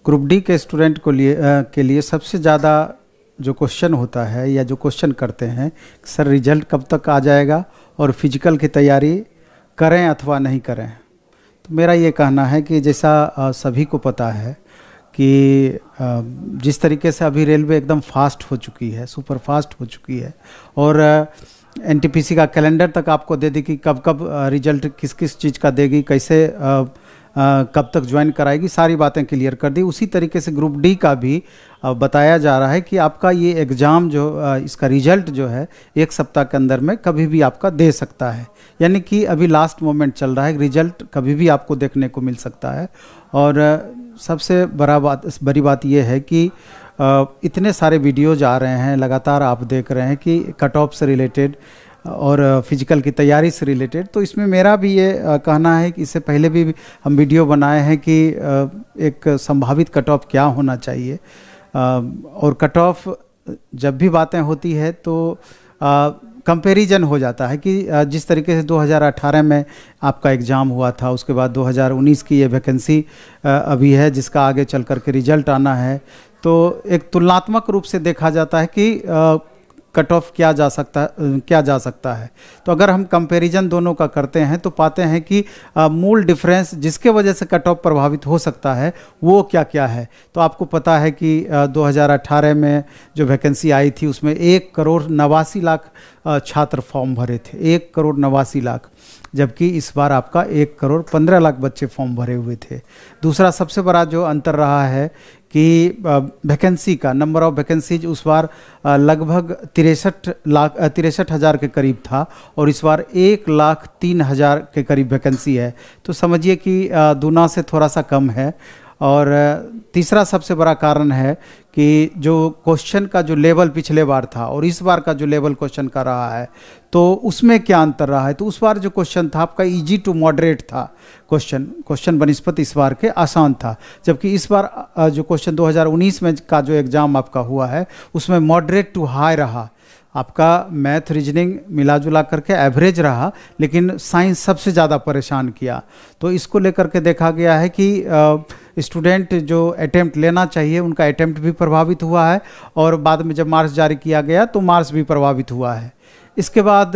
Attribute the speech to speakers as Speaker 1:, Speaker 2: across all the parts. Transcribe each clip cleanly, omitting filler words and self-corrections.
Speaker 1: Group D के student के लिए सबसे ज़्यादा जो क्वेश्चन होता है या जो क्वेश्चन करते हैं, सर रिजल्ट कब तक आ जाएगा और फिजिकल की तैयारी करें अथवा नहीं करें। तो मेरा ये कहना है कि जैसा सभी को पता है कि जिस तरीके से अभी रेलवे एकदम फास्ट हो चुकी है, सुपर फास्ट हो चुकी है, और एनटीपीसी का कैलेंडर तक आपको दे दी कि कब कब रिजल्ट किस किस चीज़ का देगी, कैसे कब तक ज्वाइन कराएगी, सारी बातें क्लियर कर दी। उसी तरीके से ग्रुप डी का भी बताया जा रहा है कि आपका ये एग्ज़ाम जो इसका रिजल्ट जो है 1 सप्ताह के अंदर में कभी भी आपका दे सकता है। यानी कि अभी लास्ट मोमेंट चल रहा है, रिजल्ट कभी भी आपको देखने को मिल सकता है। और सबसे बड़ी बात यह है कि इतने सारे वीडियोज आ रहे हैं, लगातार आप देख रहे हैं कि कट ऑफ से रिलेटेड और फिजिकल की तैयारी से रिलेटेड। तो इसमें मेरा भी ये कहना है कि इससे पहले भी हम वीडियो बनाए हैं कि एक संभावित कट ऑफ क्या होना चाहिए, और कट ऑफ जब भी बातें होती है तो कंपैरिजन हो जाता है कि जिस तरीके से 2018 में आपका एग्ज़ाम हुआ था, उसके बाद 2019 की ये वैकेंसी अभी है जिसका आगे चल कर के रिजल्ट आना है, तो एक तुलनात्मक रूप से देखा जाता है कि कट ऑफ क्या जा सकता है। तो अगर हम कंपैरिजन दोनों का करते हैं तो पाते हैं कि मूल डिफरेंस जिसके वजह से कट ऑफ प्रभावित हो सकता है वो क्या क्या है। तो आपको पता है कि 2018 में जो वैकेंसी आई थी उसमें 1,89,00,000 छात्र फॉर्म भरे थे, 1,89,00,000, जबकि इस बार आपका 1,15,00,000 बच्चे फॉर्म भरे हुए थे। दूसरा सबसे बड़ा जो अंतर रहा है कि वैकेंसी का नंबर ऑफ वैकेंसीज उस बार लगभग 63,000 के करीब था और इस बार 1,03,000 के करीब वैकेंसी है। तो समझिए कि दूना से थोड़ा सा कम है। और तीसरा सबसे बड़ा कारण है कि जो क्वेश्चन का जो लेवल पिछले बार था और इस बार का जो लेवल क्वेश्चन का रहा है तो उसमें क्या अंतर रहा है। तो उस बार जो क्वेश्चन था आपका इजी टू मॉडरेट था, क्वेश्चन बनिस्पत इस बार के आसान था, जबकि इस बार जो क्वेश्चन 2019 में का जो एग्ज़ाम आपका हुआ है उसमें मॉडरेट टू हाई रहा। आपका मैथ रीजनिंग मिला जुला करके एवरेज रहा, लेकिन साइंस सबसे ज़्यादा परेशान किया। तो इसको लेकर के देखा गया है कि स्टूडेंट जो अटेम्प्ट लेना चाहिए उनका अटेम्प्ट भी प्रभावित हुआ है, और बाद में जब मार्क्स जारी किया गया तो मार्क्स भी प्रभावित हुआ है। इसके बाद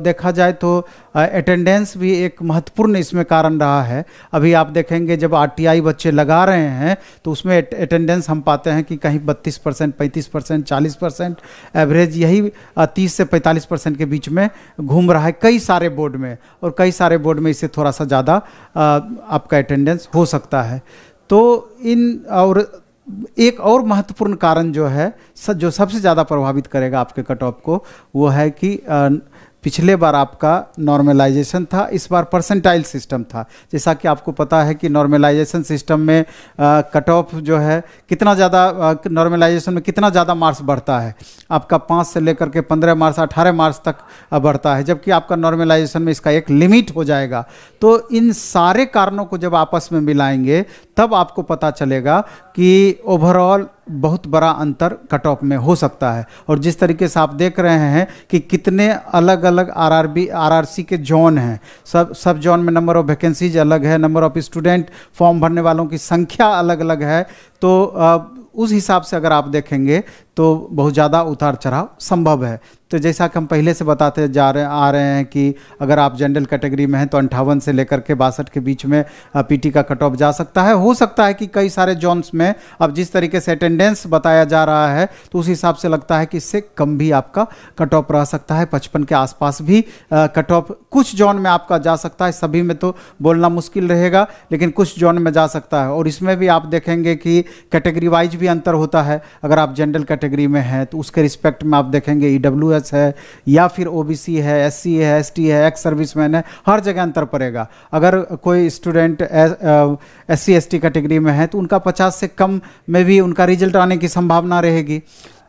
Speaker 1: देखा जाए तो अटेंडेंस भी एक महत्वपूर्ण इसमें कारण रहा है। अभी आप देखेंगे जब आरटीआई बच्चे लगा रहे हैं तो उसमें अटेंडेंस हम पाते हैं कि कहीं 32%, 35%, 40%, एवरेज यही 30 से 45% के बीच में घूम रहा है कई सारे बोर्ड में, और कई सारे बोर्ड में इससे थोड़ा सा ज़्यादा आपका अटेंडेंस हो सकता है। तो और एक और महत्वपूर्ण कारण जो है जो सबसे ज़्यादा प्रभावित करेगा आपके कट ऑफ को, वो है कि पिछले बार आपका नॉर्मलाइजेशन था, इस बार परसेंटाइल सिस्टम था। जैसा कि आपको पता है कि नॉर्मलाइजेशन सिस्टम में कट ऑफ जो है कितना ज़्यादा, नॉर्मलाइजेशन में कितना ज़्यादा मार्क्स बढ़ता है, आपका 5 से लेकर के 15 मार्क्स 18 मार्क्स तक बढ़ता है, जबकि आपका नॉर्मलाइजेशन में इसका एक लिमिट हो जाएगा। तो इन सारे कारणों को जब आपस में मिलाएंगे तब आपको पता चलेगा कि ओवरऑल बहुत बड़ा अंतर कट ऑफ में हो सकता है। और जिस तरीके से आप देख रहे हैं कि कितने अलग अलग आरआरसी के जोन हैं, सब जोन में नंबर ऑफ वैकेंसीज अलग है, नंबर ऑफ स्टूडेंट फॉर्म भरने वालों की संख्या अलग अलग है। तो उस हिसाब से अगर आप देखेंगे तो बहुत ज़्यादा उतार चढ़ाव संभव है। तो जैसा कि हम पहले से बताते आ रहे हैं कि अगर आप जनरल कैटेगरी में हैं तो 58 से लेकर के 62 के बीच में पीटी का कट ऑफ जा सकता है। हो सकता है कि कई सारे जोन्स में अब जिस तरीके से अटेंडेंस बताया जा रहा है तो उस हिसाब से लगता है कि इससे कम भी आपका कट ऑफ रह सकता है, 55 के आसपास भी कट ऑफ कुछ जोन में आपका जा सकता है। सभी में तो बोलना मुश्किल रहेगा, लेकिन कुछ जोन में जा सकता है। और इसमें भी आप देखेंगे कि कैटेगरी वाइज भी अंतर होता है। अगर आप जनरल कैटेगरी में हैं तो उसके रिस्पेक्ट में आप देखेंगे ईडब्ल्यूएस है या फिर ओबीसी है, एससी है, एसटी है, एक्स सर्विसमैन है, हर जगह अंतर पड़ेगा। अगर कोई स्टूडेंट एससी एसटी कैटेगरी में है तो उनका 50 से कम में भी उनका रिजल्ट आने की संभावना रहेगी।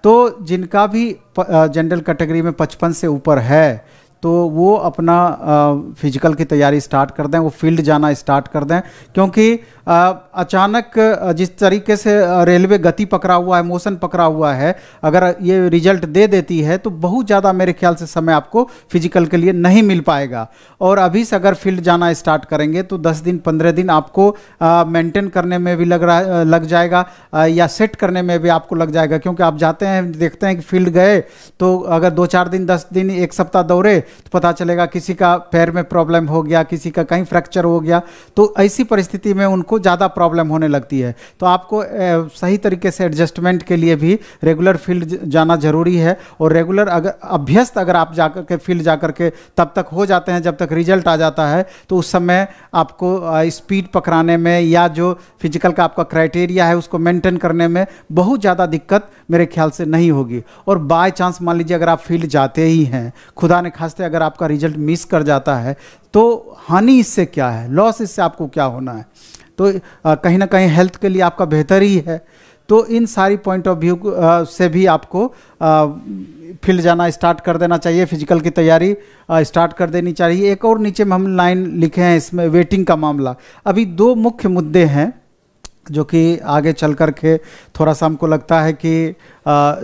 Speaker 1: तो जिनका भी जनरल कैटेगरी में 55 से ऊपर है तो वो अपना फिजिकल की तैयारी स्टार्ट कर दें, वो फील्ड जाना स्टार्ट कर दें, क्योंकि अचानक जिस तरीके से रेलवे गति पकड़ा हुआ है, मोशन पकड़ा हुआ है, अगर ये रिजल्ट दे देती है तो बहुत ज़्यादा मेरे ख्याल से समय आपको फिजिकल के लिए नहीं मिल पाएगा। और अभी से अगर फील्ड जाना स्टार्ट करेंगे तो 10 दिन 15 दिन आपको मेंटेन करने में भी लग जाएगा, या सेट करने में भी आपको लग जाएगा, क्योंकि आप जाते हैं देखते हैं कि फील्ड गए तो अगर 2-4 दिन 10 दिन 1 सप्ताह दौड़े तो पता चलेगा किसी का पैर में प्रॉब्लम हो गया, किसी का कहीं फ्रैक्चर हो गया, तो ऐसी परिस्थिति में उनको ज़्यादा प्रॉब्लम होने लगती है। तो आपको सही तरीके से एडजस्टमेंट के लिए भी रेगुलर फील्ड जाना जरूरी है। और रेगुलर अभ्यस्त अगर आप जाकर के फील्ड जाकर के तब तक हो जाते हैं जब तक रिजल्ट आ जाता है, तो उस समय आपको स्पीड पकड़ाने में या जो फिजिकल का आपका क्राइटेरिया है उसको मेंटेन करने में बहुत ज़्यादा दिक्कत मेरे ख्याल से नहीं होगी। और बाय चांस मान लीजिए अगर आप फील्ड जाते ही हैं, खुदा ने खास्ते अगर आपका रिजल्ट मिस कर जाता है, तो हानि इससे क्या है, लॉस इससे आपको क्या होना है? तो कहीं ना कहीं हेल्थ के लिए आपका बेहतर ही है। तो इन सारी पॉइंट ऑफ व्यू से भी आपको फील्ड जाना स्टार्ट कर देना चाहिए, फिजिकल की तैयारी स्टार्ट कर देनी चाहिए। एक और नीचे में हम लाइन लिखे हैं इसमें वेटिंग का मामला। अभी 2 मुख्य मुद्दे हैं जो कि आगे चल कर के थोड़ा सा हमको लगता है कि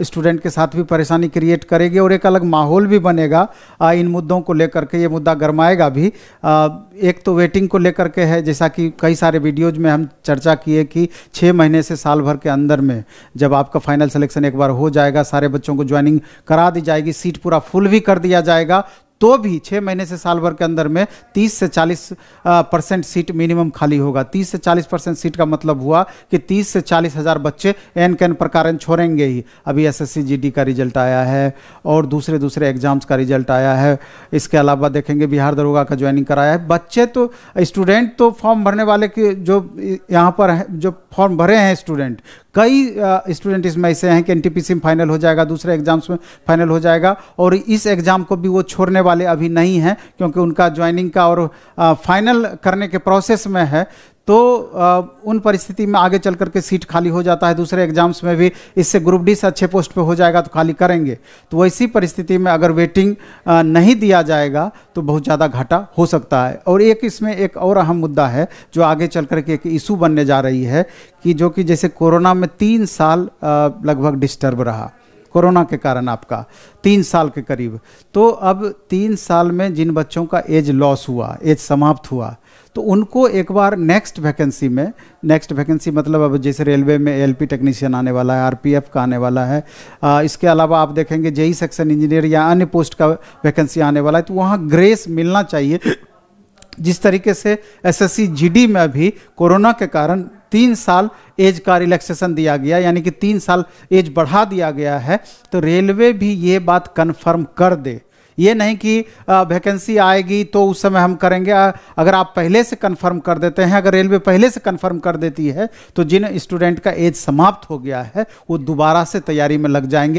Speaker 1: स्टूडेंट के साथ भी परेशानी क्रिएट करेगी और एक अलग माहौल भी बनेगा इन मुद्दों को लेकर के। ये मुद्दा गरमाएगा भी। एक तो वेटिंग को लेकर के है, जैसा कि कई सारे वीडियोज में हम चर्चा किए कि 6 महीने से साल भर के अंदर में जब आपका फाइनल सिलेक्शन एक बार हो जाएगा, सारे बच्चों को ज्वाइनिंग करा दी जाएगी, सीट पूरा फुल भी कर दिया जाएगा, तो भी 6 महीने से साल भर के अंदर में 30 से 40% सीट मिनिमम खाली होगा। 30 से 40% सीट का मतलब हुआ कि 30 से 40 हज़ार बच्चे एन कैन प्रकार छोड़ेंगे ही। अभी एसएससी जीडी का रिजल्ट आया है और दूसरे एग्जाम्स का रिजल्ट आया है। इसके अलावा देखेंगे बिहार दरोगा का ज्वाइनिंग कराया है। बच्चे तो स्टूडेंट तो फॉर्म भरने वाले के जो यहाँ पर है, जो फॉर्म भरे हैं स्टूडेंट, कई स्टूडेंट इसमें ऐसे हैं कि एनटीपीसी में फाइनल हो जाएगा, दूसरे एग्जाम्स में फाइनल हो जाएगा, और इस एग्ज़ाम को भी वो छोड़ने वाले अभी नहीं हैं क्योंकि उनका ज्वाइनिंग का और फाइनल करने के प्रोसेस में है। तो उन परिस्थिति में आगे चल करके सीट खाली हो जाता है। दूसरे एग्जाम्स में भी इससे ग्रुप डी से अच्छे पोस्ट पे हो जाएगा तो खाली करेंगे। तो वैसी परिस्थिति में अगर वेटिंग नहीं दिया जाएगा तो बहुत ज़्यादा घाटा हो सकता है। और एक इसमें एक और अहम मुद्दा है जो आगे चल करके एक इशू बनने जा रही है कि जो कि जैसे कोरोना में 3 साल लगभग डिस्टर्ब रहा, कोरोना के कारण आपका 3 साल के करीब। तो अब 3 साल में जिन बच्चों का एज लॉस हुआ, एज समाप्त हुआ, तो उनको एक बार नेक्स्ट वैकेंसी में, नेक्स्ट वैकेंसी मतलब अब जैसे रेलवे में एएलपी टेक्नीशियन आने वाला है, आरपीएफ का आने वाला है, इसके अलावा आप देखेंगे जेई सेक्शन इंजीनियर या अन्य पोस्ट का वैकेंसी आने वाला है, तो वहाँ ग्रेस मिलना चाहिए। जिस तरीके से एसएससी जीडी में भी कोरोना के कारण 3 साल एज का रिलैक्सेशन दिया गया, यानी कि 3 साल एज बढ़ा दिया गया है, तो रेलवे भी ये बात कन्फर्म कर दे। ये नहीं कि वैकेंसी आएगी तो उस समय हम करेंगे। अगर आप पहले से कंफर्म कर देते हैं, अगर रेलवे पहले से कंफर्म कर देती है, तो जिन स्टूडेंट का एज समाप्त हो गया है वो दोबारा से तैयारी में लग जाएंगे।